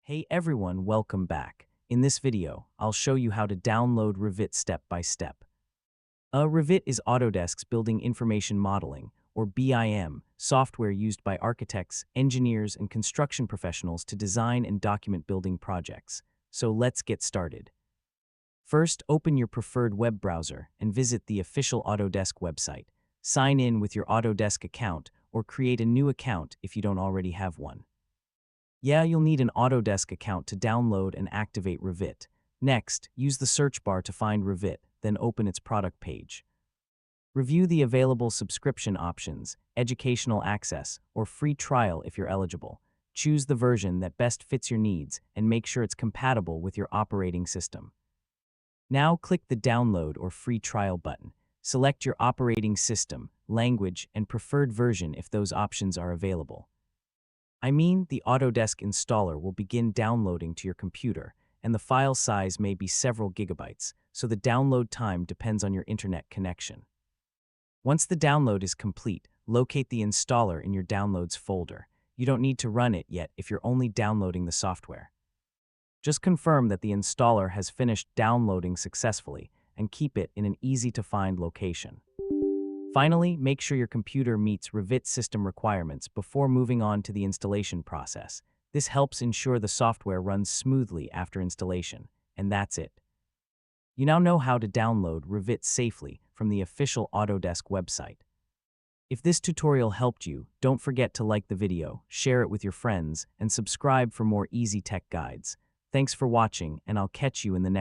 Hey everyone, welcome back. In this video, I'll show you how to download Revit step by step. Revit is Autodesk's Building Information Modeling, or BIM, software used by architects, engineers, and construction professionals to design and document building projects. So let's get started. First, open your preferred web browser and visit the official Autodesk website. Sign in with your Autodesk account or create a new account if you don't already have one. Yeah, you'll need an Autodesk account to download and activate Revit. Next, use the search bar to find Revit, then open its product page. Review the available subscription options, educational access, or free trial if you're eligible. Choose the version that best fits your needs and make sure it's compatible with your operating system. Now click the Download or Free Trial button. Select your operating system, language, and preferred version if those options are available. The Autodesk installer will begin downloading to your computer, and the file size may be several gigabytes, so the download time depends on your internet connection. Once the download is complete, locate the installer in your Downloads folder. You don't need to run it yet if you're only downloading the software. Just confirm that the installer has finished downloading successfully and keep it in an easy-to-find location. Finally, make sure your computer meets Revit system requirements before moving on to the installation process. This helps ensure the software runs smoothly after installation, and that's it. You now know how to download Revit safely from the official Autodesk website. If this tutorial helped you, don't forget to like the video, share it with your friends, and subscribe for more easy tech guides. Thanks for watching, and I'll catch you in the next